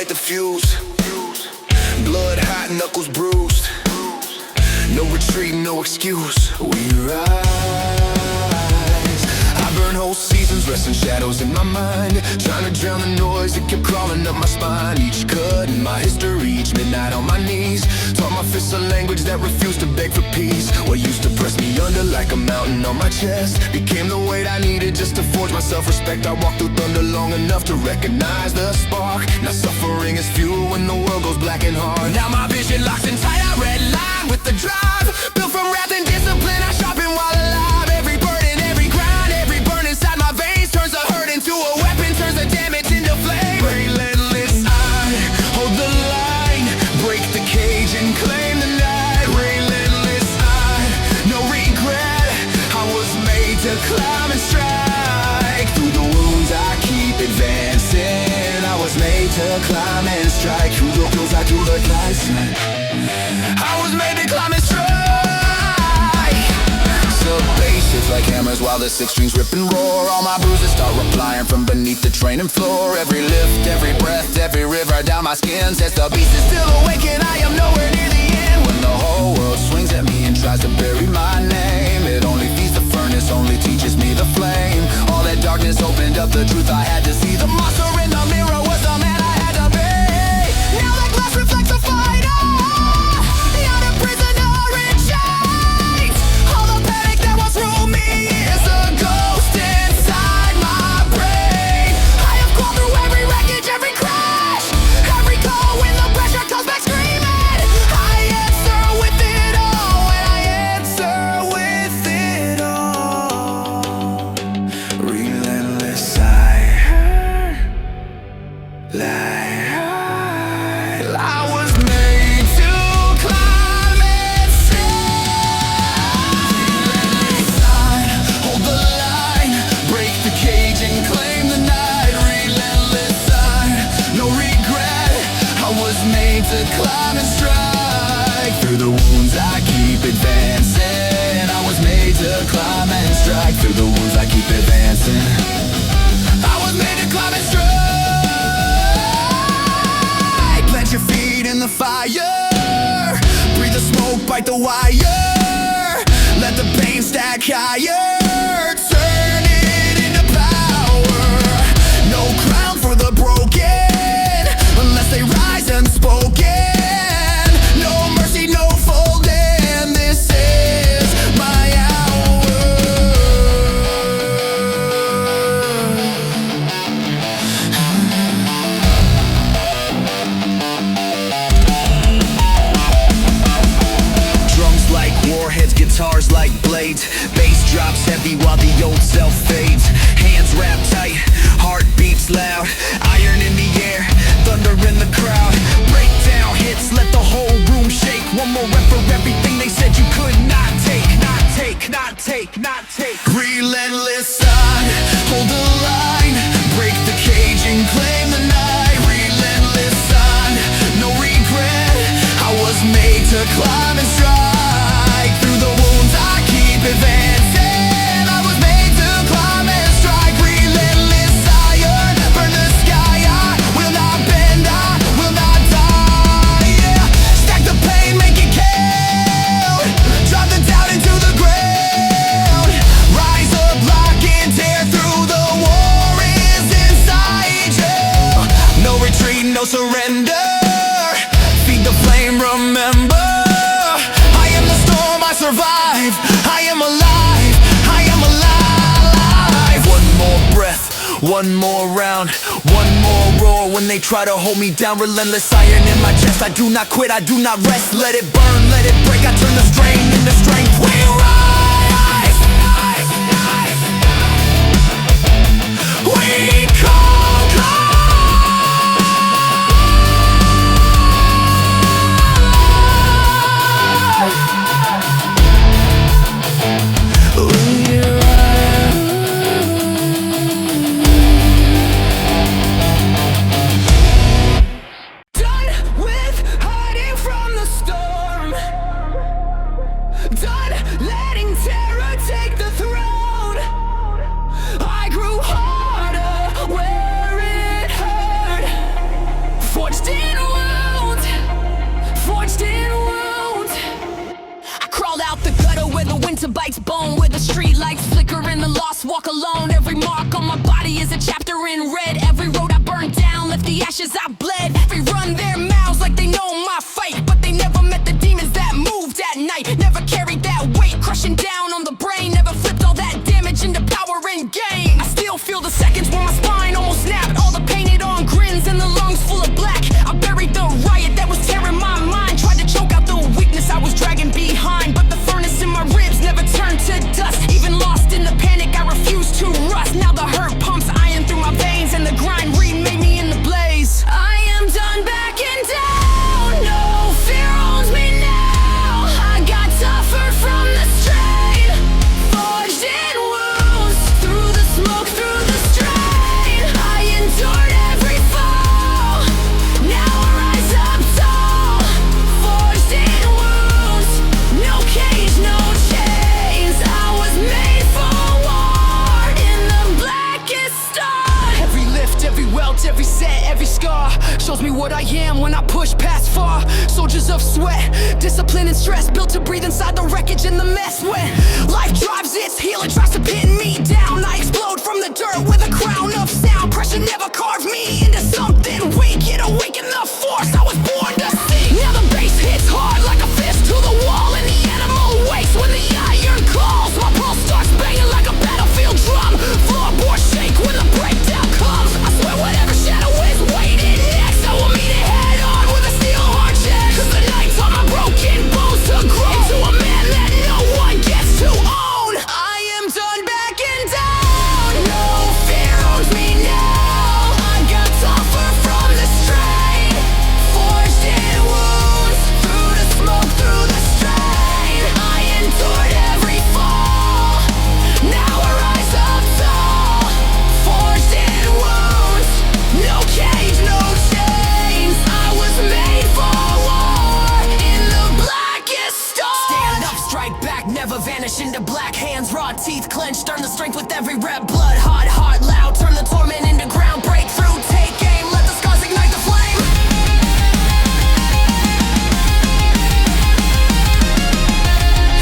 light the fuse. Blood hot, knuckles bruised. No retreat, no excuse. We rise. I burn whole seasons, resting shadows in my mind, trying to drown the noise that kept crawling up my spine. Each cut in my history, each midnight on my knees, taught my fists a language that refused to beg for peace. What used to press me under like a mountain on my chest became the weight I needed just to forge my self-respect. I walked through thunder long enough to recognize the spark. Now suffering is fuel when the world goes black and hard. Now my vision locks in tight, I red line with the drive. Built from wrath and discipline, I sharpen while alive. Every burden, every grind, every burn inside my veins turns the hurt into a weapon, turns the damage into flame. Relentless, I hold the line, break the cage and claim the night. Relentless, no regret. I was made to climb and strike. Through the wounds I keep advancing. I was made to climb and strike. Through the hills I do the climbing. I was made to climb and strike. Subbasics like hammers while the six strings rip and roar. All my bruises start replying from beneath the training floor. Every lift, every breath, every river down my skin says the beast is still awake and I am nowhere near the end. When the whole world swings at me and tries to bury my name, it only feeds the furnace, only teaches me the flame. All that darkness opened up the truth I had to see. The monster in the mirror was the man I had to be. Now that glass reflects a fighter, not a prisoner in chains. All the panic that was through me is a ghost inside my brain. I have crawled through every wreckage, every crash, every call when the pressure comes back screaming. I answer with it all, and I answer with it all. Relentless, I was made to climb and strive. Hold the line, break the cage and claim the night. Relentless, no regret. I was made to climb and strike. Through the wounds I keep advancing. I was made to climb and strike. Through the wounds I keep advancing. I was made to climb and strike. Plant your feet in the fire, breathe the smoke, bite the wire. Let the pain stack higher, turn it into power. No crown for the broken, unless they rise unspoken. No mercy, no folding, this is my hour. Drums like warheads, guitars like blades. Bass drops heavy while the old self fades. Hands wrapped tight, heart beats loud. Iron in the air, thunder in the crowd. Breakdown hits, let the whole room shake. One more rep for everything they said you could not take. Not take, not take, not take. Relentless, hold the line, break the cage and claim the night. Relentless, no regret. I was made to climb and strike. Through the wounds I keep advancing. I was made to climb and strike. Relentless iron, burn the sky. I will not bend, I will not die. Yeah. Stack the pain, make it count. Drop the doubt into the ground. Rise up, lock and tear through. The war is inside you. No retreat, no surrender. Feed the flame, remember. I am the storm, I survive. I am alive, I am alive. One more breath, one more round, one more roar when they try to hold me down. Relentless iron in my chest, I do not quit, I do not rest. Let it burn, let it break, I turn the strain into strength. We rise, we conquer. Done with hiding from the storm. Done letting terror take the throne. I grew harder, pouring red. Every road I burned down left the ashes I bled. Every run their mouths like they know my fight, but they never met the demons that moved at night. Never carried that weight crushing down on the brain. Never flipped all that damage into power and gain. I still feel the seconds when my spine almost snapped. All the painted on grins and the lungs full of black. I buried the riot that was tearing my mind. Tried to choke out the weakness I was dragging behind, but the furnace in my ribs never turned to dust. Even lost in the panic, I refused to rust. Now the hurt pumps iron through my veins, and the grind remade me in the blaze. I am done backing down. No fear owns me now. I got tougher from the strain, forged in wounds, through the smoke, through the strain. I endured every fall. Now I rise up tall, forged in wounds. No cage, no chains. I was made for war in the blackest star. Every lift, every welt, every set, every scar shows me what I am when I push past far. Soldiers of sweat, discipline and stress, built to breathe inside the wreckage and the mess. When life drives its heel and tries to pin me down, I explode from the dirt with a crown of sound. Pressure never carved me into something weak. It awakened the force I was born to see. Now the bass hits hard like a fist to the wall, and the animal wakes when the iron calls. My pulse starts banging like a battlefield drum. Floorboards shake when the breakdown comes. I swear whatever shadow is waiting next, I will meet it head on with a steel hard chest. Cause the night taught my broken bones to grow into a man that no one gets to own. I am done backing down. No fear owns me now. I got tougher from the strain, forged in wounds, through the smoke, through the strain. I endured every fall. Now I rise up tall, forged in wounds. No cage, no chains. I was made for war in the blackest star. Stand up, strike back, never vanish into black. Hands raw, teeth clenched, earn the strength with every rep. Blood hot, heart loud, turn the torment into ground. Breakthrough, take aim, let the scars ignite the flame.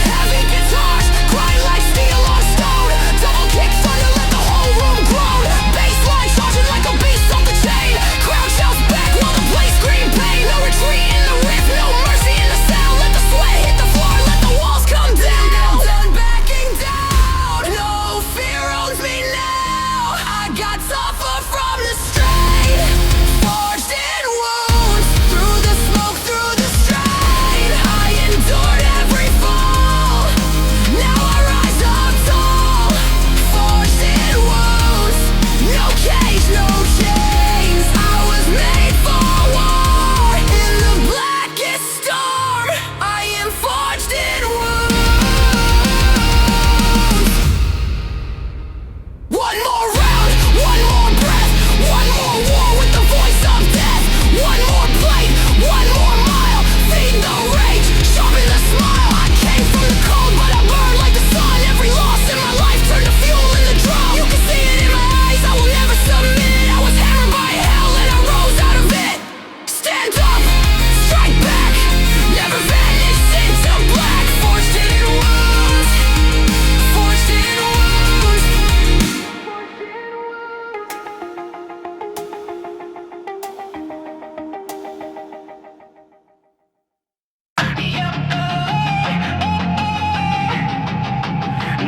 Heavy guitars, grind like steel on stone. Double kick thunder, let the whole room groan. Bassline charging like a beast off the chain. Crowd shouts back while the place scream pain. No retreat in the riff, no mercy in the sound. Let the sweat hit the floor, let the walls come down. I'm done backing down. No fear owns me now. I got tougher from the strain, forged in wounds, through the smoke, through the strain. I endured every fall. Now I rise up tall, forged in wounds. No cage, no chains. I was made for war in the blackest storm. I am forged in wounds. One more round, one more breath, one more war with the voice of death. One more blade, one more mile. Feed the rage, sharpen the smile. I came from the cold, but I burn like the sun. Every loss in my life turned to fuel in the drum. You can see it in my eyes, I will never submit. I was hammered by hell and I rose out of it. Stand up, strike back, never vanish into black. Forged in wounds, forged in wounds.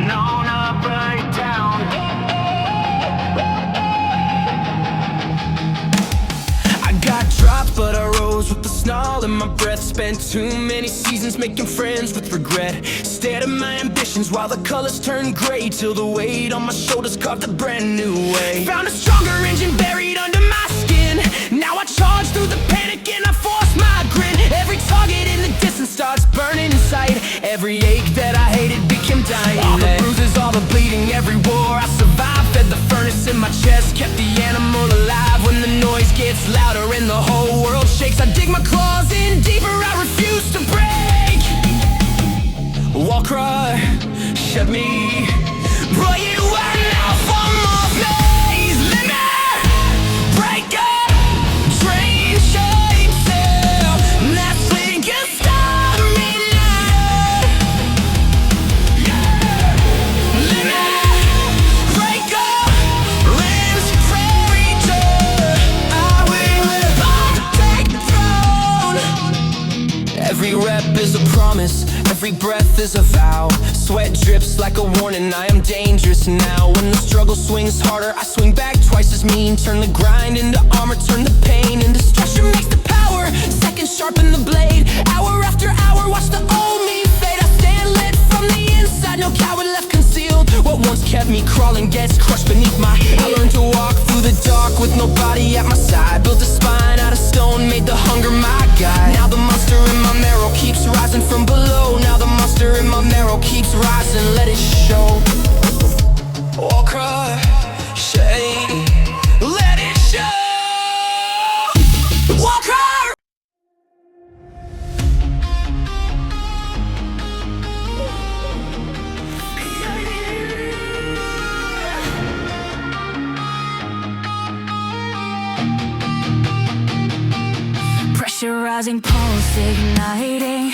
Known up, right down. I got dropped, but I rose with the snarl in my breath. Spent too many seasons making friends with regret. Stared at my ambitions while the colors turned gray, till the weight on my shoulders carved a brand new way. Found a stronger engine buried under my skin. Now I charge through the panic and I force my grin. Every target in the distance starts burning in sight. Every ache that I hated became dying. All the bruises, all the bleeding, every war I survived. Fed the furnace in my chest, kept the animal alive. When the noise gets louder and the whole world shakes, I dig my claws in deeper, I refuse to break. Wall cry, shut me. Brought you out now for more phase. Limit, break up, train shape sail. Nothing can stop me now. Limit, break up, limbs, prayer. promise, every breath is a vow. Sweat drips like a warning, I am dangerous now. When the struggle swings harder, I swing back twice as mean. Turn the grind into armor, turn the pain into structure. Makes the power, seconds sharpen the blade. Hour after hour, watch the old me fade. I stand lit from the inside, no coward left concealed. What once kept me crawling gets crushed beneath my. I learned to walk through the dark with nobody at my side. Built a spine out of stone, made the hunger my guide. Now the monster in my marrow keeps rising from below. Now the monster in my marrow keeps rising, let it show. Or cry, shade, let it show. Or cry. Pressurizing, pulse igniting.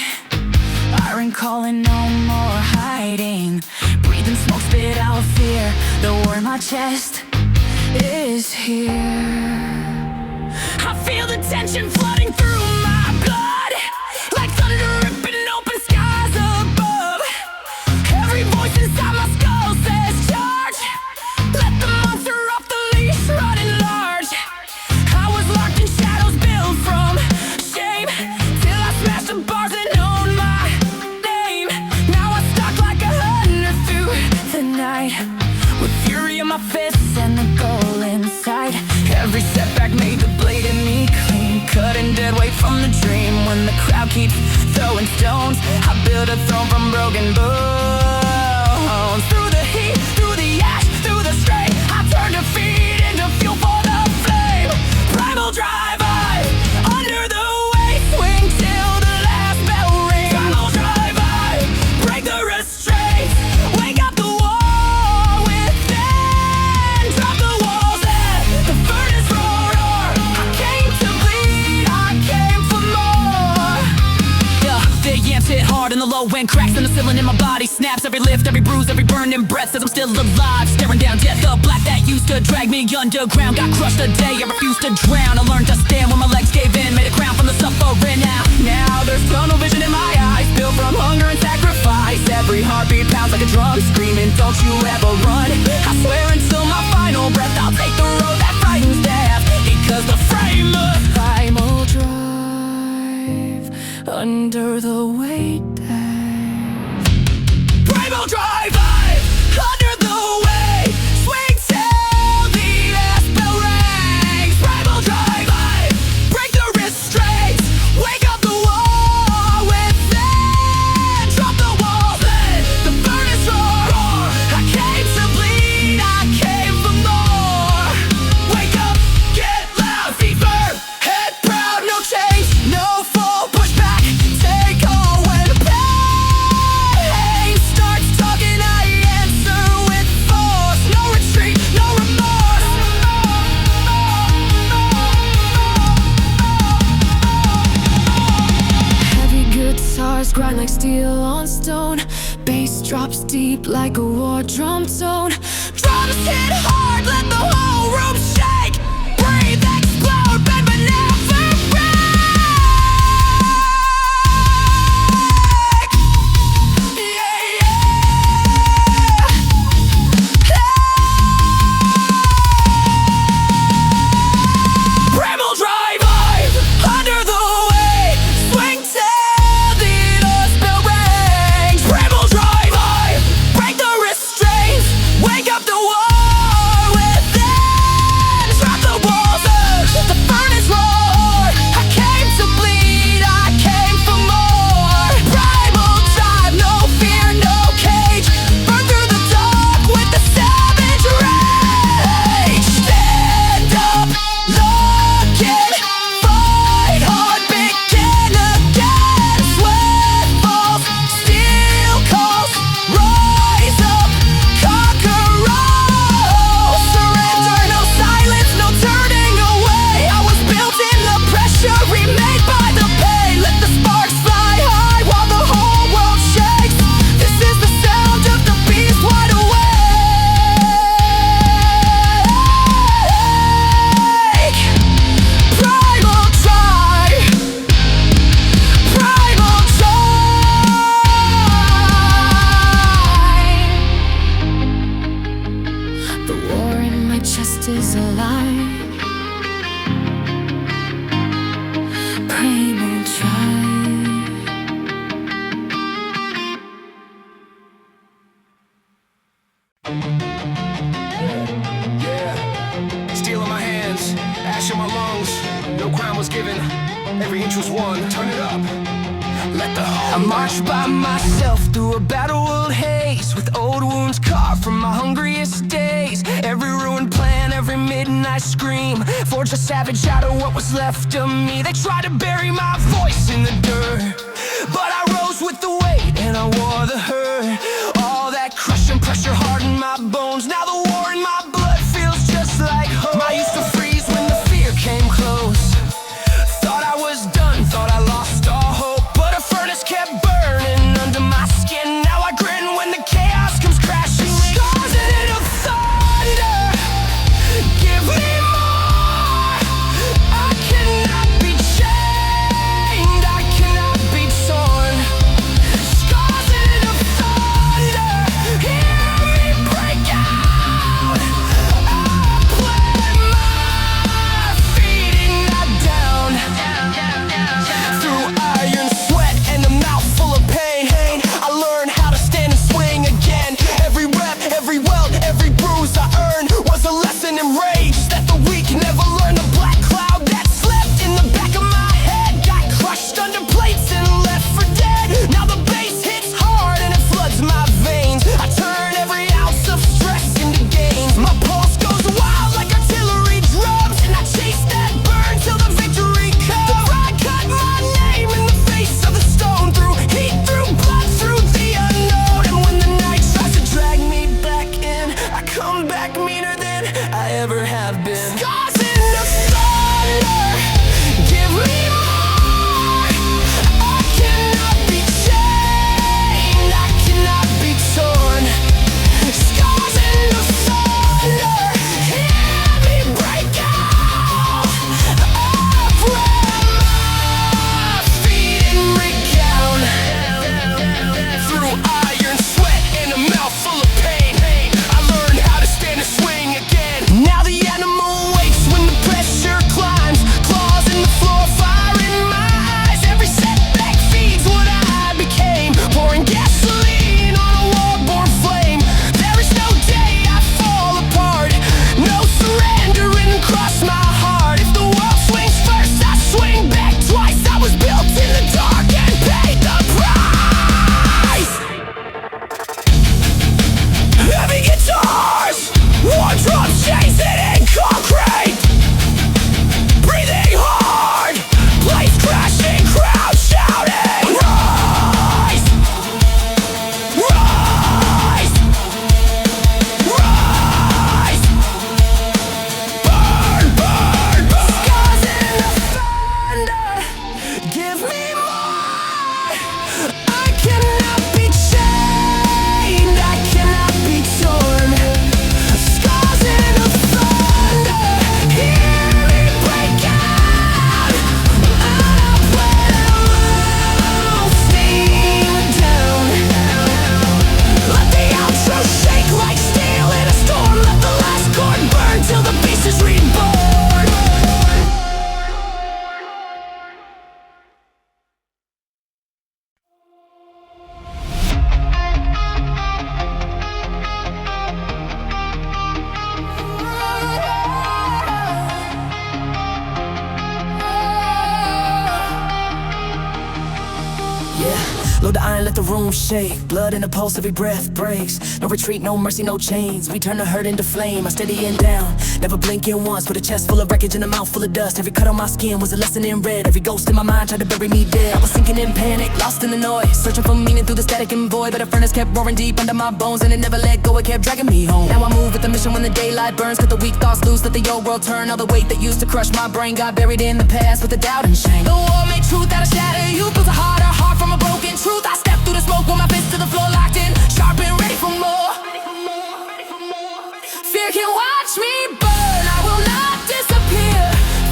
Iron calling, no more hiding. Breathing smoke, spit out fear. The war in my chest is here. I feel the tension flooding through my blood, like thunder ripping open skies above. Every voice inside my skull says charge. Let the monster off the leash, running large. I was locked in shadows built from shame, till I smashed the bars and owned my name. Now I stalk like a hunter through the night, with fury in my fists and the goal inside. Every setback made the blade in me clean, cutting dead weight from the dream. When the crowd keeps throwing stones, I build a throne from broken bones. Through the heat, through the ash, through the strain, I turn defeat into fuel for the flame. Primal drive, I under the weight, swing till the last bell rings. Primal drive, I break the restraints, wake up the war within. Drop the walls and the furnace roar. I came to bleed, I came for more. Yeah, the yams hit hard and the low end cracks in the ceiling in my body snaps. Every lift, every bruise, every burning breath says I'm still alive. Staring down death, the black that used to drag me underground. Got crushed the day I refused to drown. I learned to stand when my legs gave in, made a crown from the suffering. Now there's tunnel vision in my eyes, built from hunger and sacrifice. Every heartbeat pounds like a drum, screaming don't you ever run. I swear until my final breath I'll take the road that frightens death, because the frame of primal drive under the weight. Primal drive, under the weight, swing till the last bell rings. Primal drive, break the restraints, wake up the war within. Drop the walls, let the furnace roar. I came to bleed, I came for more. Wake up, get loud, feet firm, head proud, no change, no fall, push back, take all when pain starts talking. I answer with force, no retreat, no remorse. Heavy guitars grind like steel on stone. Bass drops deep like a war drum tone. Drums hit hard, let the whole room shake. Breathe, explode, bend but never break. Yeah, yeah. Primal drive, under the weight, swing till the last bell rings. Primal drive, break the restraints, wake up the war within. in my lungs. No crown was given, every inch was won. Turn it up. Let the I march by myself through a battle-world haze, with old wounds carved from my hungriest days. Every ruined plan, every midnight scream, forged a savage out of what was left of me. They tried to bury my voice in the dirt, but I rose with the weight and I wore the hurt. All that crushing pressure hardened my bones. Now the war in my blood feels just like home. I used to freeze when the fear came close. Thought I was done, thought I lost all hope, but a furnace kept burning under my skin. Now I grin when the chaos comes crashing. Scars in of thunder, give me more. I cannot be chained, I cannot be torn. Scars in of thunder, hear me break out. I plant my feet and not down. Through iron, sweat, and a mouth full of pain, I learned how to stand and swing again. Every rep, every welt, every bruise I earned was a lesson in rage that the weak never learn. The black cloud that slept in the back of my head got crushed under plates and left for dead. Now the bass hits hard and it floods my veins. I turn every ounce of stress into gains. My pulse goes wild like artillery drums, and I chase that burn till the victory comes. The pride cut my name in the face of the stone, through heat, through blood, through the unknown. And when the night tries to drag me back in, I come back meaner than I ever have been. Scars in the thunder, give me more. I cannot be chained, I cannot be torn. Scars in the thunder, hear me break out. I plant my feet and recount. Through iron, sweat, and a mouth full of pain, I learned how to stand and swing again. Now the animal wakes when the pressure climbs. Claws in the floor, fire in my eyes. Every setback feeds what I became, pouring gasoline on a war-born flame. There is no day I fall apart, no surrendering across my heart. If the world swings first, I swing back twice. I was built in the dark and paid the price. Heavy guitars, war drums chasing in concrete. Breathing hard, plates crashing, crowd shouting. Rise, rise, rise. Burn, burn, burn. Scars in the thunder, give me more. I cannot be chained, I cannot be torn. Scars in the thunder, hear me break out. I plant my feet down. Let the outro shake like steel in a storm. Let the last chord burn till the beast is reborn. Load the iron, let the room shake. Blood in the pulse, every breath breaks. No retreat, no mercy, no chains. We turn the hurt into flame, I steady and down. Never blinking once, with a chest full of wreckage and a mouth full of dust. Every cut on my skin was a lesson in red. Every ghost in my mind tried to bury me dead. I was sinking in panic, lost in the noise, searching for meaning through the static and void. But a furnace kept roaring deep under my bones, and it never let go, it kept dragging me home. Now I move with the mission when the daylight burns. Cut the weak thoughts loose, let the old world turn. All the weight that used to crush my brain got buried in the past with the doubt and shame. The war made truth out of shatter. You built a harder heart from a broken truth. I stepped through the smoke with my fist to the floor, locked in, sharpen, ready for more. Fear can watch me burn, I will not disappear.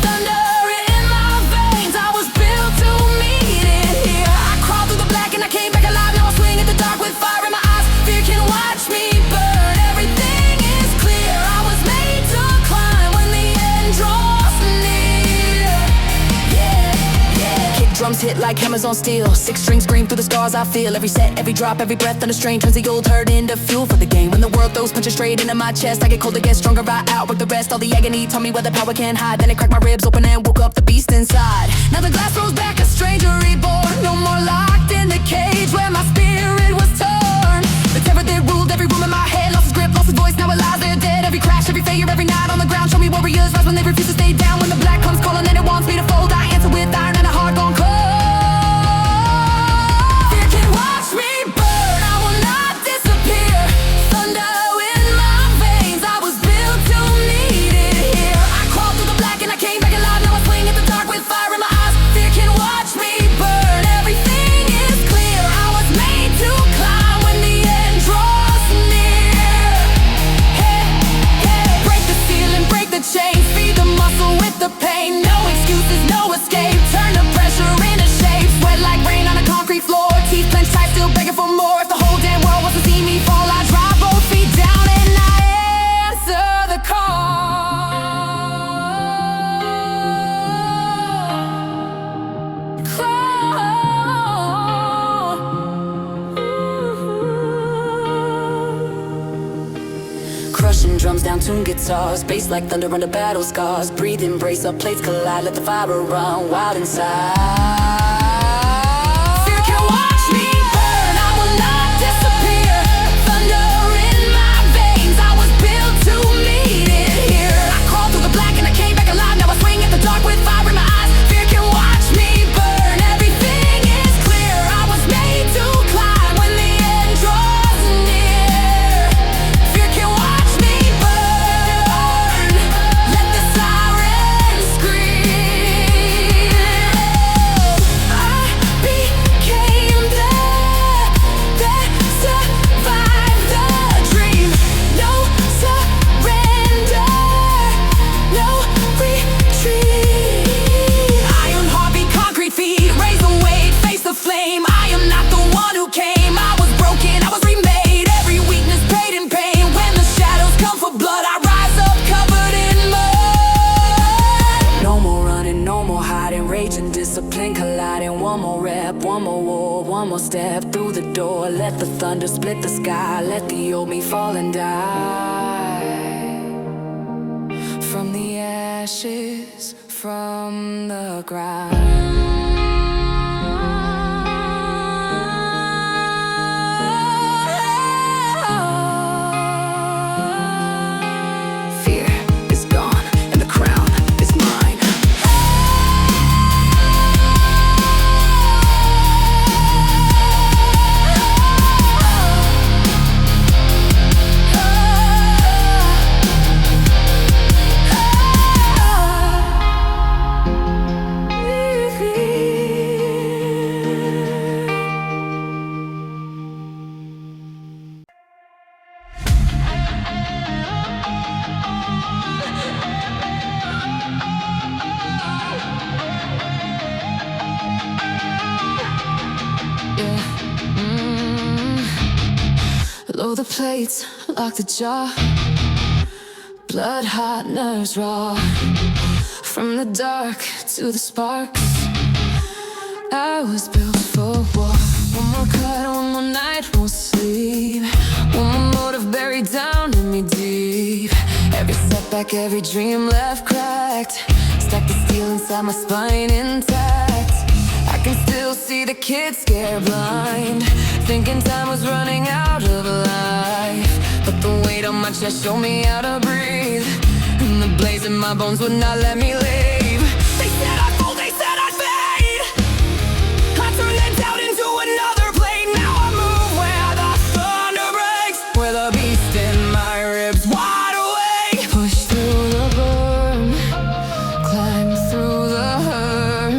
Thunder in my veins, I was built to meet it here. I crawled through the black and I came back alive. Now I swing in the dark with fire in my eyes. Fear can watch me burn, everything is clear. I was made to climb when the end draws near. Yeah, yeah. Kick drums Drums hit like hammers on steel. Six strings scream through the scars I feel. Every set, every drop, every breath on a strain turns the old hurt into fuel for the game. When the world throws punches straight into my chest, I get colder, get stronger, I outwork the rest. All the agony taught me where the power can't hide. Then it cracked my ribs open and woke up the beast inside. Now the glass rolls back, a stranger reborn. No more locked in the cage where my spirit was torn. The terror that ruled every room in my head lost its grip, lost its voice, now it lies there dead. Every crash, every failure, every night on the ground. Show me warriors rise when they refuse to stay down. When the black comes calling and it wants me to fold, I answer with iron and a heart gone cold. Fear can watch me burn, I will not disappear. Thunder in my veins, I was built to need it here. I crawled through the black and I came back alive. Now I swing at the dark with fire in my eyes. Fear can watch me burn, everything is clear. I was made to climb when the end draws near. Hey, hey, break the ceiling, break the chains, feed the muscle with the pain. No excuses, no escape, turn the pressure into shape. Sweat like rain on a concrete floor, teeth clenched tight, still begging for more. If the whole damn world wants to see me fall, I drop both feet down and I answer the call. Crushing drums down tuned guitars, bass like thunder under battle scars. Breathe, embrace, our plates collide, let the fire run wild inside. Fear can watch me burn, I will not disappear. Thunder in my veins, I was built to meet it here. I crawled through the black and I came back alive. Now I swing at the dark with fire in my eyes. Fear can watch me burn, everything is clear. I was made to climb when the end draws near. Fear can watch me burn, let the sirens scream. I became that survived the dream. No surrender, no retreat. Iron heartbeat, concrete feet, raise the weight, face the flame. I am not the one who came. I was broken, I was remade. Every weakness paid in pain. When the shadows come for blood, I rise up covered in mud. No more running, no more hiding. Rage and discipline colliding. One more rep, one more war, one more step through the door. Let the thunder split the sky. Let the old me fall and die. From the ashes, from the ground. Fear is gone and the crown is mine. Load the plates, lock the jaw. Blood hot, nerves raw. From the dark to the sparks, I was built for war. One more cut, one more night, won't sleep. One more motive buried down in me deep. Every setback, every dream left cracked. Stack the steel inside my spine intact. I can still see the kid scared blind, thinking time was running out of life. But the weight on my chest showed me how to breathe, and the blaze in my bones would not let me leave. They said I'd fall, they said I'd fade. I turned that doubt into another plane. Now I move where the thunder breaks, where the beast in my ribs wide awake. Push through the burn, climb through the hurt.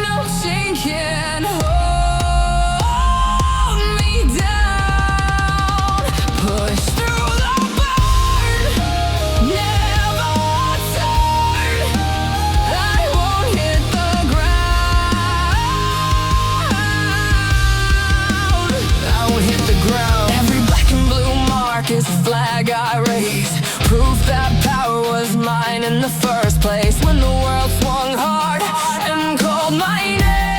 No chain can hold me down. Push through the burn, never turn. I won't hit the ground. I won't hit the ground. Every black and blue mark is a flag I raise, proof that power was mine in the first place. When the world swung hard and called my name,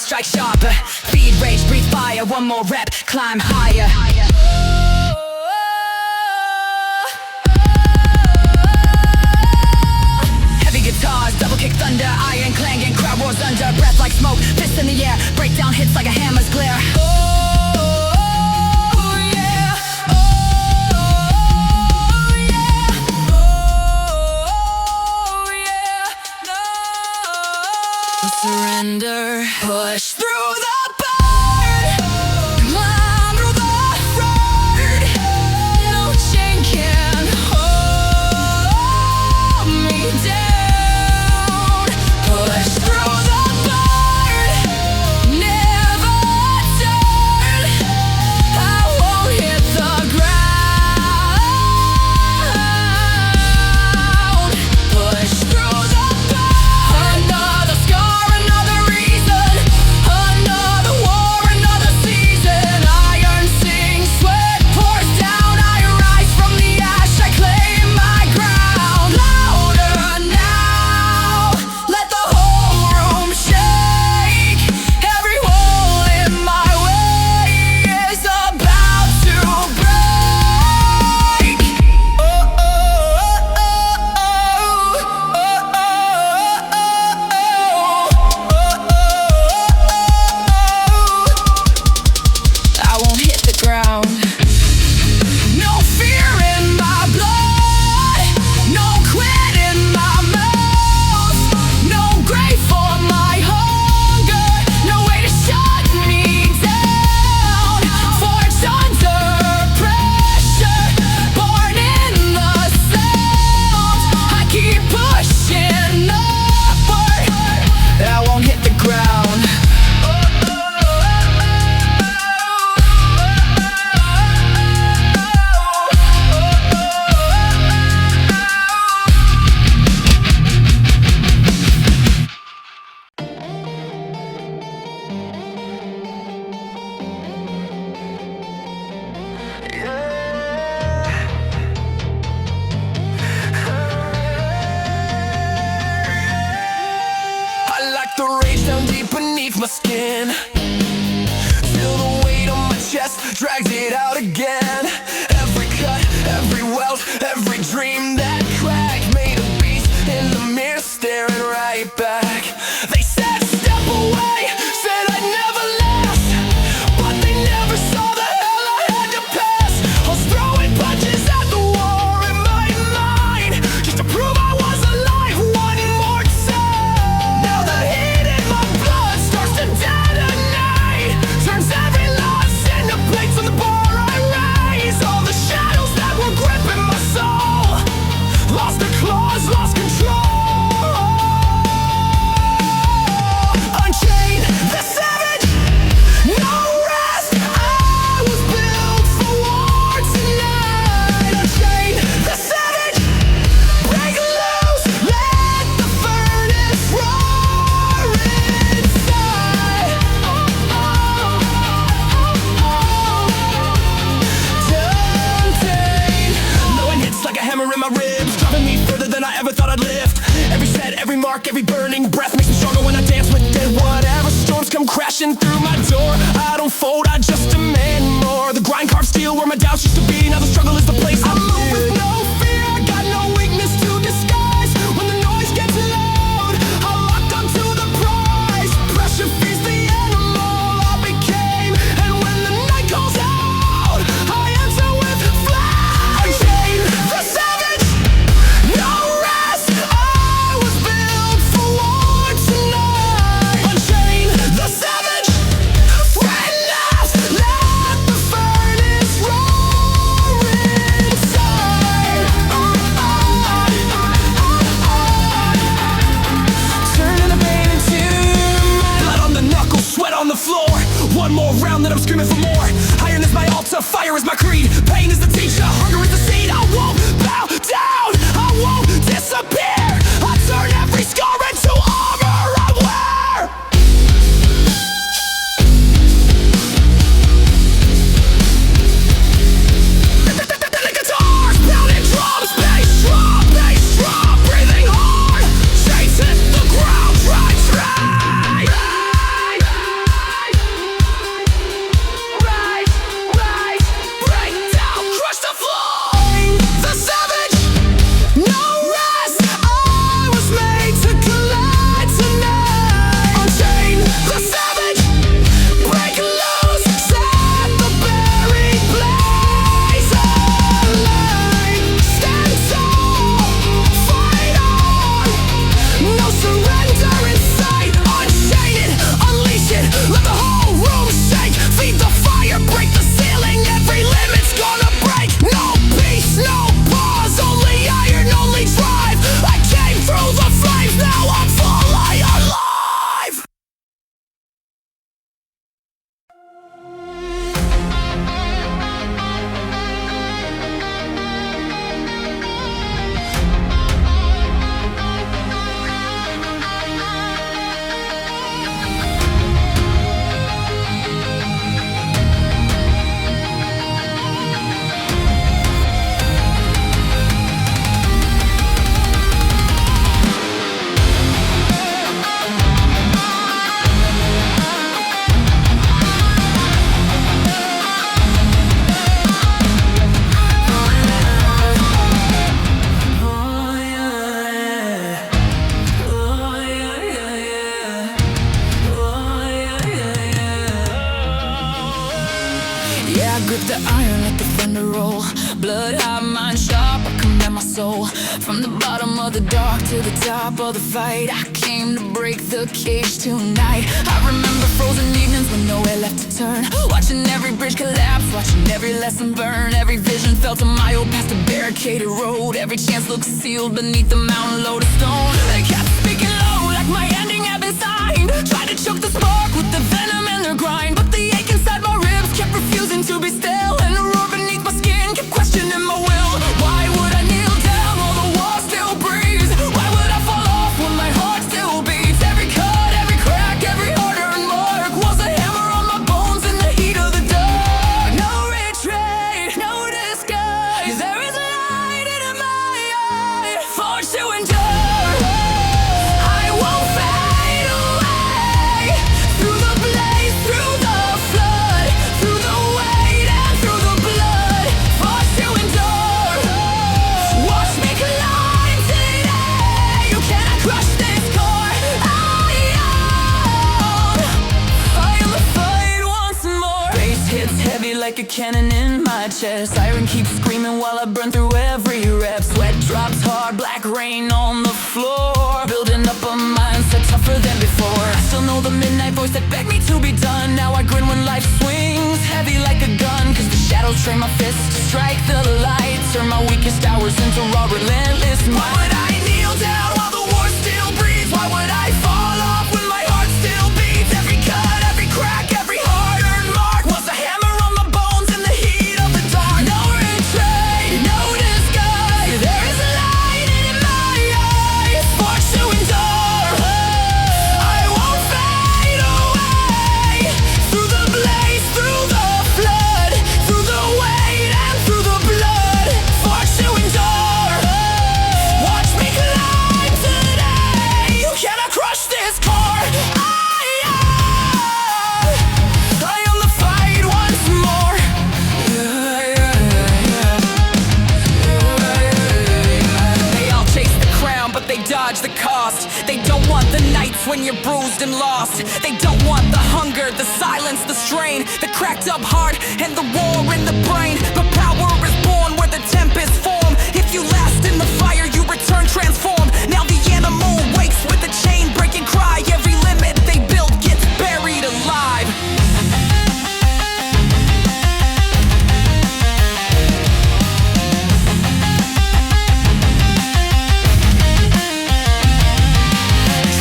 strike sharper. Feed rage, breathe fire. One more rep, climb higher. Heavy guitars, double kick thunder, iron clanging, crowd roars under, breath like smoke, fists in the air, break down hits like a hammer's glare. Surrender, push through the burn, climb through the road. No chain can hold me down. Push through the burn, never turn. I won't hit the ground. Push through the burn, another scar. My skin, feel the weight on my chest, drags it out again. Every cut, every welt, every dream that cracked, made a beast in the mirror, staring right back. They said step away, said I'd never last, but they never saw the hell I had to pass. I was throwing punches at the war in my mind, just to prove I was alive one more time. Now the heat in my blood starts to detonate, turns every loss into plates on the bar I raise. All the shadows that were gripping my soul lost their claws, lost control. Unchain the savage, no rest. I was built for war tonight. Unchain the savage, break loose, let the furnace roar inside. Untamed, knowing hits like a hammer in my ribs, driving me further than I ever thought I'd lift. Every set, every mark, every burning breath makes me stronger when I dance with it. Whatever storms come crashing through my door, I don't fold, I just demand more. The grind carved steel where my doubts used to be, now the struggle is the place I move with no fear. I got no weakness to disguise. When the noise gets loud, I locked onto the prize. Pressure feeds the animal I became, and when the night calls out, I answer with flames. Unchain the savage, no rest. I was built for war tonight. Unchain the savage, relentless, let the furnace roar inside. soul. From the bottom of the dark to the top of the fight, I came to break the cage tonight. I remember frozen evenings with nowhere left to turn, watching every bridge collapse, watching every lesson burn. Every vision felt a mile past a barricaded road. Every chance looked sealed beneath the mountain load of stone. They kept speaking low like my ending had been signed, tried to choke the spark with the venom in their grind. But the ache inside my ribs kept refusing to be still, and the roar beneath my skin kept questioning my will. Why would I kneel down while the wall still breathes? Why would I fall off when my heart still beats? Every cut, every crack, every hard-earned mark was a hammer on my bones in the heat of the dark. No retreat, no disguise, there is light in my eye, forged to endure. I won't fade away, through the blaze, through the flood, through the weight and through the blood, forged to endure. Watch me climb today, you cannot crush this core. I am the fight once more. Bass hits heavy like a cannon in my chest. Iron keeps screaming while I burn through every rep. Sweat drops hard, black rain on the floor, building up a mindset tougher than before. I still know the midnight voice that begged me to be done. Now I grin when life swings heavy like a gun, cause the shadows train my fists to strike the light, turn my weakest hours into raw relentless. Why would I kneel down while the war still breathes? Why would I fall off when my heart still beats? Every cut, every crack, every hard-earned mark was a hammer on my bones in the heat of the dark. No retreat, no disguise, there is a light in my eyes, forged to endure. I won't fade away, through the blaze, through the flood, through the weight and through the blood, forged to endure. Watch me climb today, you cannot crush this core. I am the fight once more. They all chase the crown, but they dodge the cost. They don't want the nights when you're bruised and lost. They don't want the hunger, the silence, the strain, the cracked up heart and the war in the brain. But power is born where the tempests form. If you last in the fire, you return transformed. Now the animal wakes with a chain breaking cry. Every limit they built gets buried alive.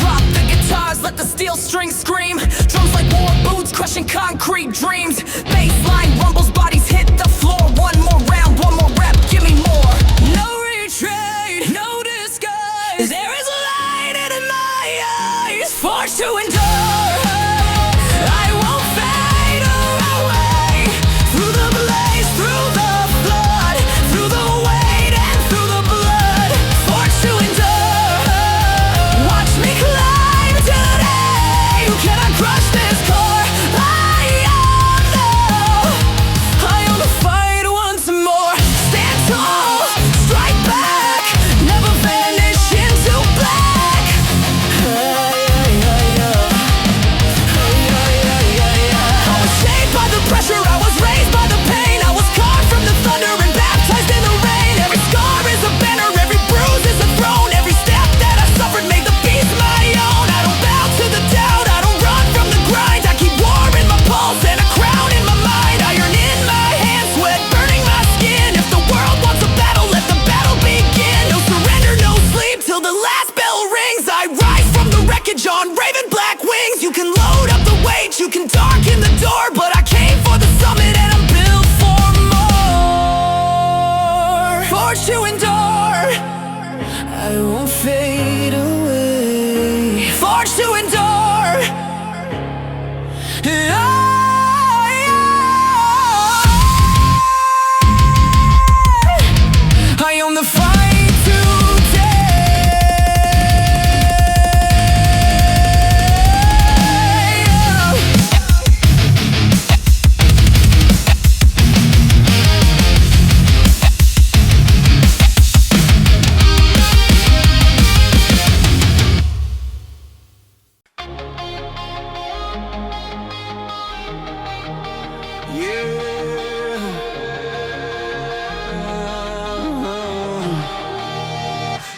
Drop the guitars, let the steel strings scream. Drums like war boots crushing concrete dreams. Bassline rumbles, bodies hit the floor. One more round, one more rep, give me more. No retreat, no disguise, there is a light in my eyes, forged to endure. I won't fade away, through the blaze, through the flood, through the weight and through the blood, forged to endure. Watch me climb today, you cannot crush this core. I am the fight once more. Stand tall, strike back, never vanish into black. I was shaped by the pressure, I was raised by the pain. I was carved from the thunder and baptized in the rain. Every scar is a banner, every bruise is a throne. Every step that I suffered made the beast my own. I don't bow to the doubt, I don't run from the grind. I keep war in my pulse and a crown in my mind. Iron in my hands, sweat burning my skin. If the world wants a battle, let the battle begin. No surrender, no sleep till the last bell rings. I rise from the wreckage on raven black wings. You can load up the weight, you can darken the door, but I came for the summit and I'm built for more. Forged to endure, I won't fade away. Forged to endure. I am the fight today.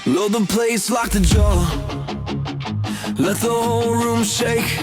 Load the place, lock the jaw. Let the whole room shake.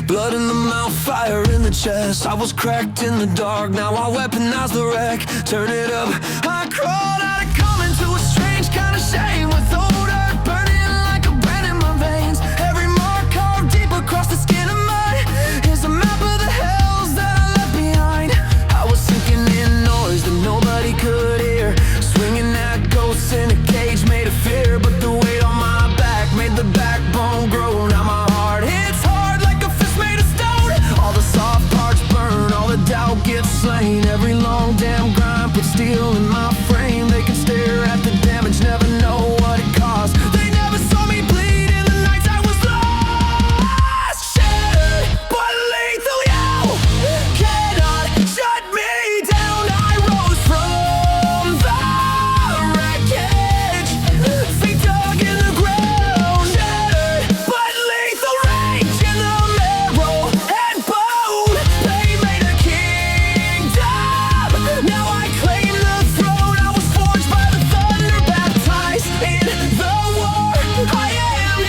Blood in the mouth, fire in the chest. I was cracked in the dark, now I weaponize the wreck. Turn it up. I crawled out of coming to a strange kind of shame, with odor burning like a brand in my veins. Every mark carved deep across the skin of mine. Here's a map of the hells that I left behind. I was sinking in noise that nobody could hear, swinging at ghosts in a cage made of fear. But the weight on my back made the backbone grow. Now my heart hits hard like a fist made of stone. All the soft parts burn, all the doubt gets slain. Every long damn grind put steel in my frame. They can stare at the damage, never know what it cost. They never saw me bleed in the nights I was lost. Shattered but lethal, you cannot shut me down. I rose from the wreckage, feet dug in the ground. Shattered but lethal, rage in the marrow and bone. They made a kingdom, now I claim the throne. I was forged by the thunder, baptized in the war. I am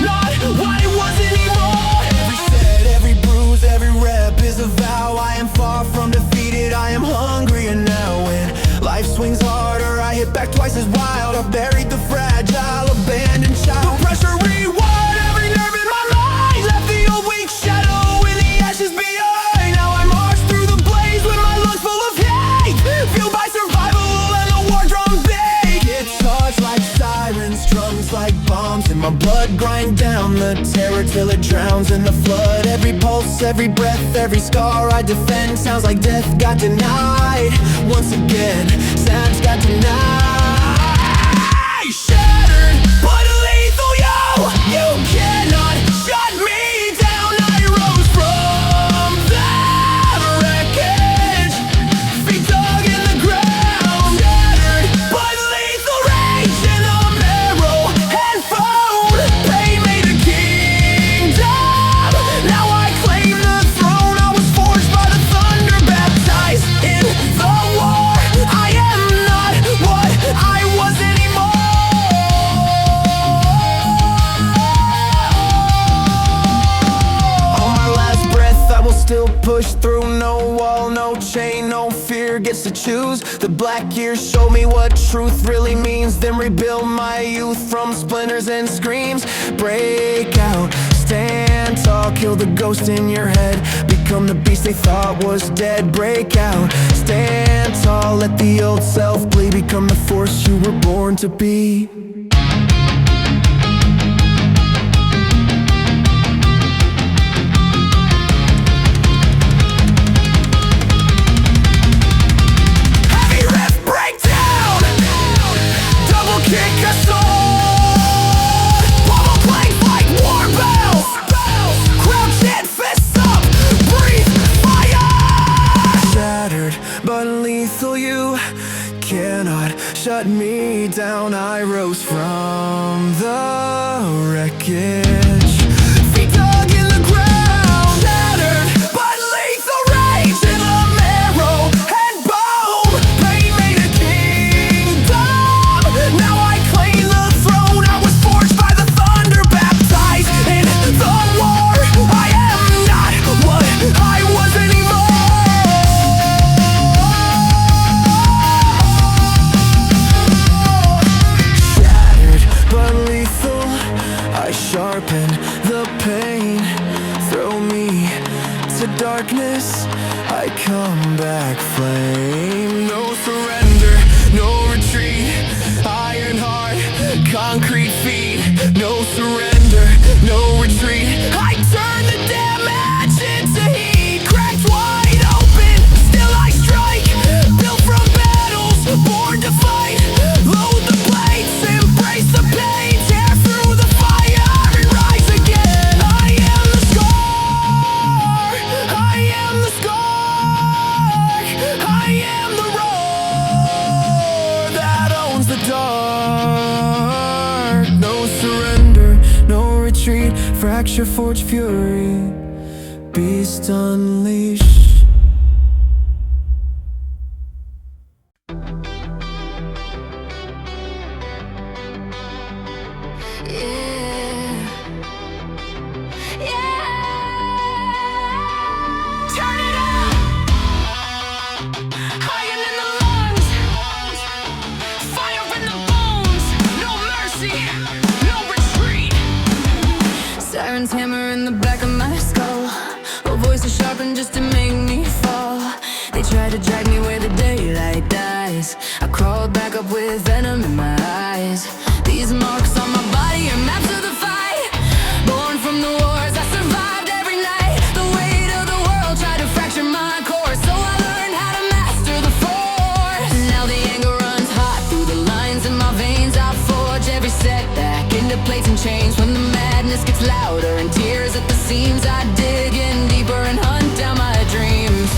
not what it was anymore. Every set, every bruise, every rep is a vow. I am far from defeated, I am hungrier now. When life swings harder, I hit back twice as wild. I buried the fragile, abandoned child. The pressure rewired every nerve in my mind, left the old weak shadow in the ashes behind. Now I march through the blaze with my lungs full of hate, fueled by survival and the war drum beat. Guitars like sirens, drums like bombs, and my blood grind down the terror till it drowns in the flood. Every pulse, every breath, every scar I defend sounds like death got denied. Once again, sounds got denied. Shattered but lethal, you cannot shut me down. I rose from the wreckage, feet dug in the ground. Shattered but lethal, rage in the marrow and bone. They made a kingdom, now I claim the throne. I was forged by the thunder, baptized in the war. I am not what I was anymore. On my last breath I will still push through. No wall, no chain, no fear gets to choose. The black years show me what truth really means, then rebuild my youth from splinters and screams. Break out, stand tall, kill the ghost in your head, become the beast they thought was dead. Break out, stand tall, let the old self bleed, become the force you were born to be. Heavy riff breakdown, double kick a sword, bubble plank like war bells, crouch and fists up, breathe fire. Shattered but lethal, you cannot shut me down. I rose from the wreckage, feet dug in the ground. Shattered but lethal, rage in the marrow and bone. Pain made a kingdom, now I claim the throne. I was forged by the thunder, baptized in the war. I am not what I was anymore. Shattered but lethal, I sharpen the pain. Throw me to darkness, I come back flame. No surrender, no retreat, iron heart, concrete feet. No surrender, no retreat, I turn the damage into heat. Cracked wide open, still I strike, built from battles, born to fight. Load the blades, embrace the pain, tear through the fire and rise again. I am the scar, I am the scar, I am the roar that owns the dark. No surrender, no retreat, fracture, forge, fury, beast unleashed. Yeah. Turn it up. Higher in the lungs, fire in the bones. No mercy, no retreat. Sirens hammer in the back of my skull. A voice is sharpened just to make me fall. They try to drag me where the daylight dies. I crawled back up with venom in my eyes. These marks on my body are maps of the fight. Born from the wars, I survived every night. The weight of the world tried to fracture my core, so I learned how to master the force. Now the anger runs hot through the lines in my veins. I forge every setback into plates and chains. When the madness gets louder and tears at the seams, I dig in deeper and hunt down my dreams.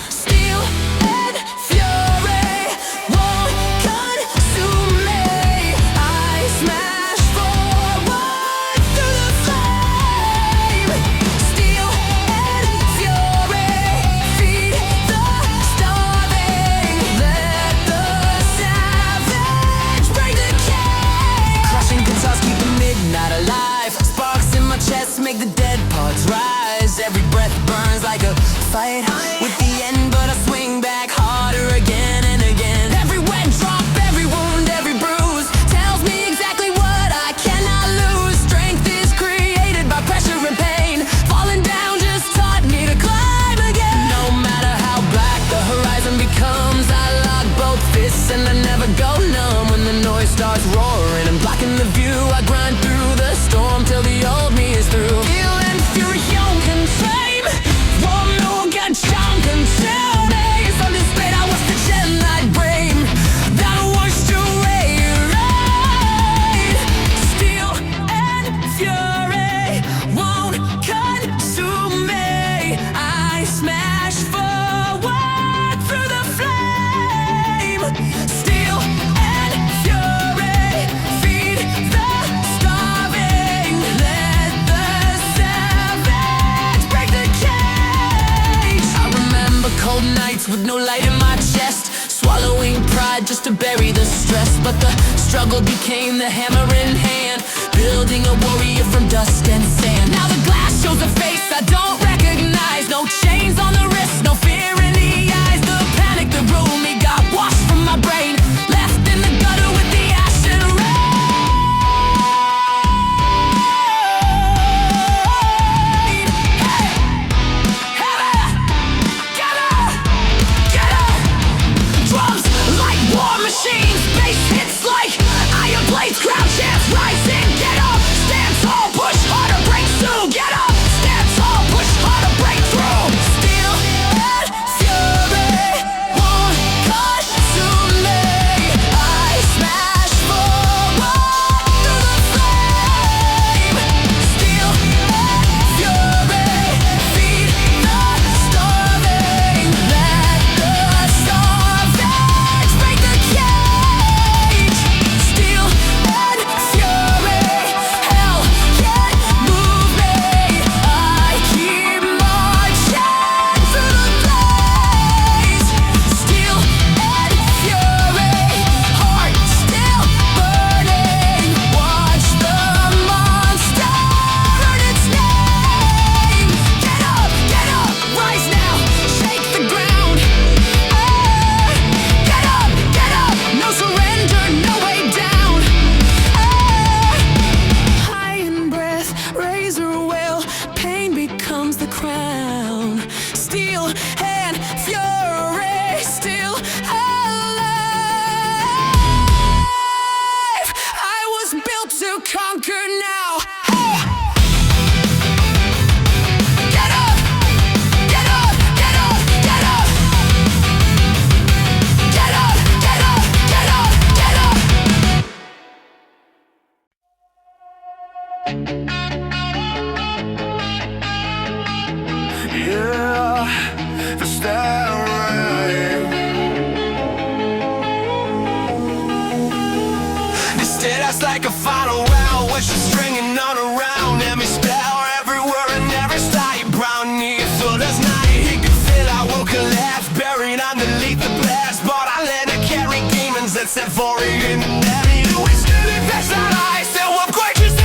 Steel and fury won't consume me. I smash forward through the flame. Steel and fury feed the starving. Let the savage break the cage. Crushing guitars keep the midnight alive. Sparks in my chest make the dead parts rise. Every breath burns like a fight with the end, but I swing back harder again and again. Every wet drop, every wound, every bruise tells me exactly what I cannot lose. Strength is created by pressure and pain. Falling down just taught me to climb again. No matter how black the horizon becomes, I lock both fists and I never go numb. When the noise starts roaring and blocking the view, I grind through the storm till the old me is through. Feel and fury, young can flame. Won't know get down, consume me. From this fate I was pretend I'd brain. That was to raid. Steel and fury won't consume me. I smash forward through the flame. Steel and fury feed the starving. Let the savage break the cage. I remember cold nights with no light in my chest, swallowing pride just to bury the stress. But the struggle became the hammer in hand, building a warrior from dust and sand. Now the glass shows a face I don't recognize. No chains on the wrist, no fear in the eyes. The panic that ruled me got washed from my brain, left in the gutter with the ash and rain. Hey, get up, get up. Drums like war machines, bass hits like iron blades, crowd chants rising. Get up, stand tall, push harder, break through. Get up, stand tall, push harder, break through. Steel and fury won't consume me. I smash forward through the flame. Steel and fury feed the starving. Let the savage break the cage. Steel and fury, hell can't move me. I keep marching through the blaze. Steel and fury, heart still burning. Watch the monster earn its name. Get up, rise now, shake the ground. Get up, no surrender, no way down. High in breath, razor will, pain becomes the crown. Steel and fury, still alive. I was built to conquer now. Get up, get up, get up, get up. Get up, get up, get up, get up. Yeah, the staring. Instead, that's like a final round. What you stringing on around? Every spell, every word, and every side. Brown knee, so there's night. He could feel I won't collapse, buried underneath the blast. But I let it carry demons that set for it in the net. We stood in past our eyes, and what quite just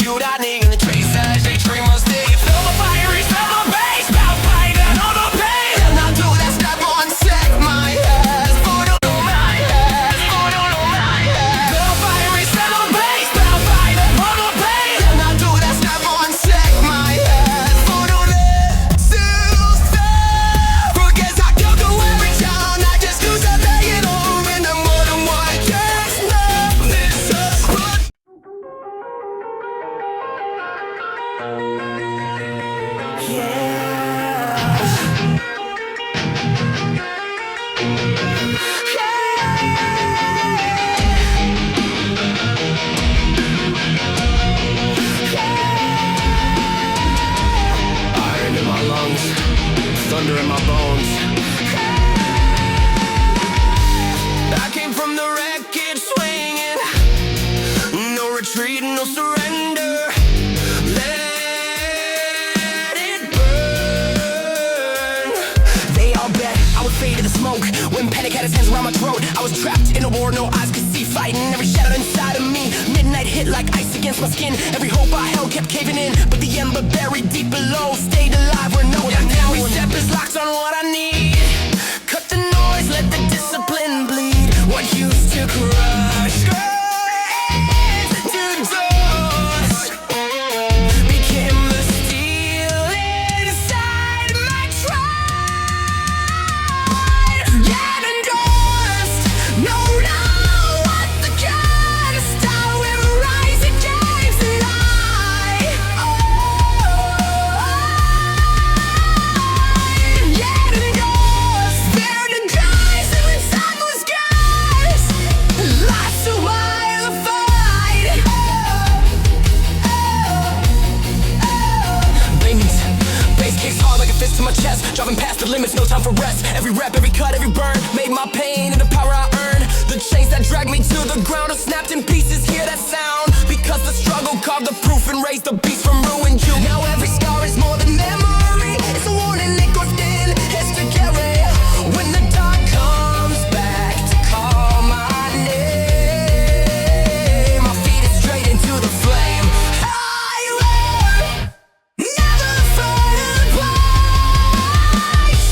듀라닝 트레이서의 dreamers Feel the fire, feel the bass Bout fighting all the pain And I do that step on set my ass Voodoo my ass Voodoo my ass Feel the fire, feel the bass Bout fighting all the pain And I do that step on set my ass Voodoo Because I go to every town I just do to make it home in the modern world Just know this is what Iron in my lungs, thunder in my bones. I came from the wreckage swinging, no retreat, no surrender. Let it burn. They all bet I would fade to the smoke when panic had his hands around my throat. I was trapped in a war no eyes could see, fighting every shadow inside of me. Midnight hit like ice against my skin. Every hope I held kept caving in, but the ember buried deep below stayed alive where no one knew. Every step is locked on what I need. Cut the noise, let the discipline bleed. What used to crush to dust became the steel inside my tribe. Yet endorsed, no, what the cast I will rise against the light. Yet endorsed, fear the guys who inside those skies. Life's so wild to fight. Blamings, bass kicks hard like a fist to my chest. Driving past the limits, no time for rest. Every rep, every cut, every burn made my pain and the power I earned. The chains that dragged me to the ground are snapped in pieces. Hear that sound? Because the struggle carved the proof and raised the beast from ruined you. Now every scar is more than memory. It's a warning it goes thin. It's to carry when the dark comes back to call my name. My feet is straight into the flame. I will never find a place.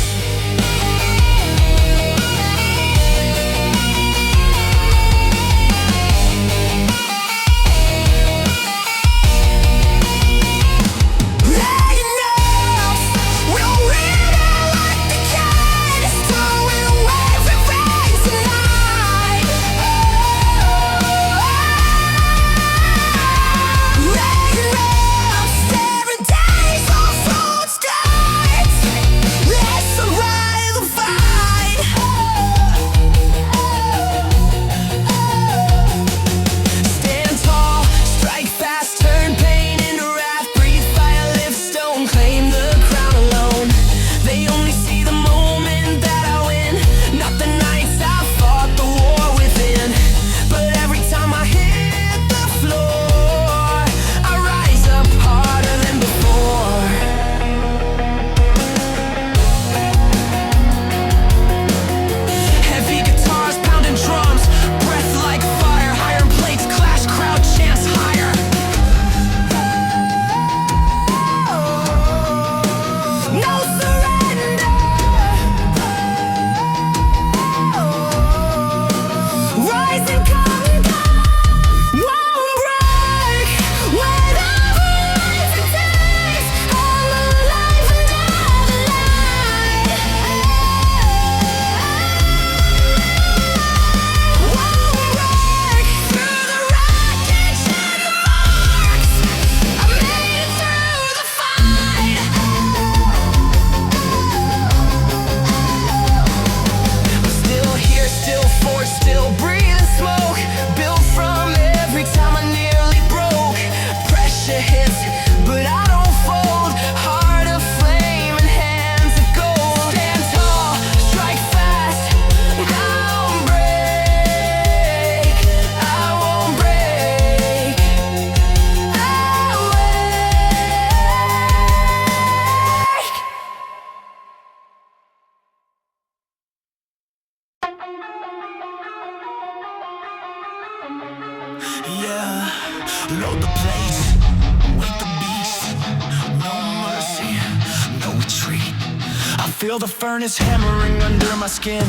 Yeah, load the place. Feel the furnace hammering under my skin,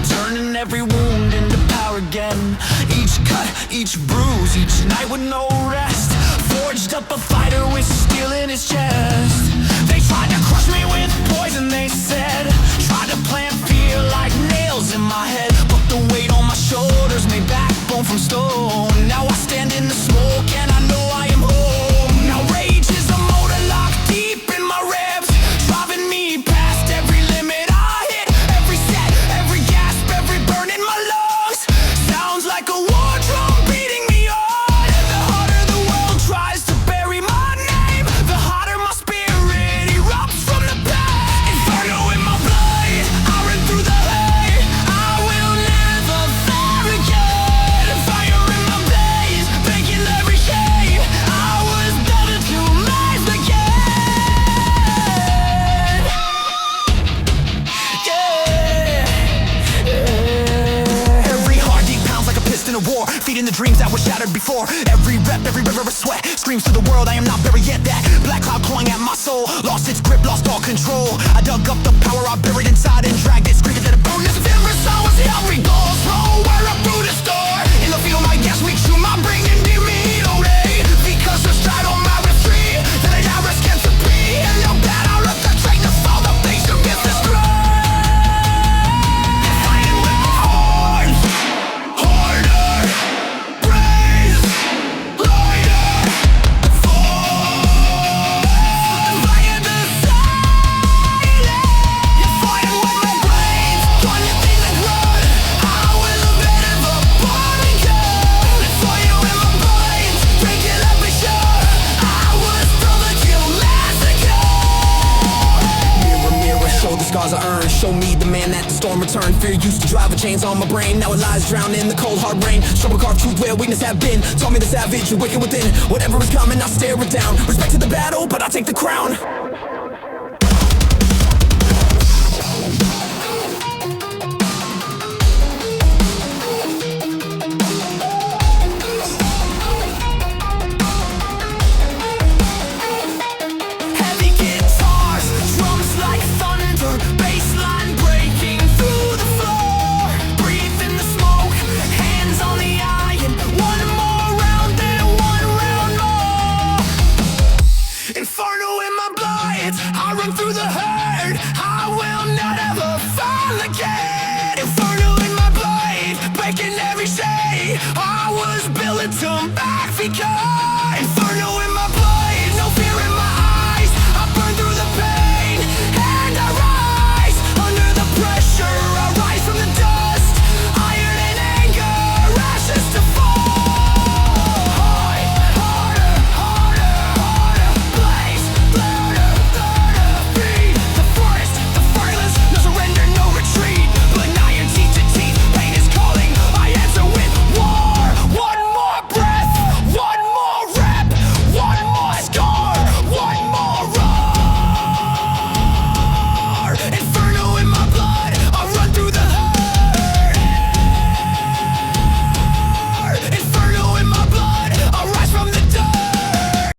turning every wound into power again. Each cut, each bruise, each night with no rest. Forged up a fighter with steel in his chest. They tried to crush me with poison, they said. Tried to plant fear like nails in my head. But the weight on my shoulders made backbone from stone. Now I stand in the smoke and I know I am home. Now rage is a motor locked deep in my ribs, driving me past every limit I hit. Every set, every gasp, every burn in my lungs sounds like a war drum beating me on. And the harder the world tries to bury my name, the hotter my spirit erupts from the pain. Inferno in my blood, I run through the hate. I will never fare again. Fire in my veins, breaking every shade. I was better to rise again. Yeah. Every heartbeat pounds like a piston of war, feeding the dreams that were shattered before. Every rep, every river of sweat screams to the world I am not buried yet. That black cloud clawing at my soul, lost its grip, lost all control. I dug up the power I buried inside and dragged it, screaming to the bone. This ever saw was hungry goals, roll where up through the store. In the field my gas weak to my brain and give me away. Because of stride on my retreat, that I now risk can't be. And now that I left the train to fall, the face of gets destroyed. Fighting with my horns, harder, brains, lighter, fall. Fighting the silence. You're fighting with my brains, trying to think like run. I was a bit of a bombing gun. Fire in my brains, breaking every shot. I was told to kill massacre. Mirror, mirror, show the scars I earned. Show me the man that the storm returned. Fear used to drive with chains on my brain. Now it lies drowned in the cold hard rain. Struggle carved truth where weakness have been. Told me the savage, you're wicked within. Whatever is coming, I'll stare it down. Respect to the battle, but I'll take the crown. Heavy guitars, drums like thunder, bassline breaking through the floor. Breathe in the smoke, hands on the iron. One more round, then one round more. Inferno in my blood, I run through the herd. I will not ever fall again. Inferno in my blood, breaking every shade. I was built to back because Inferno in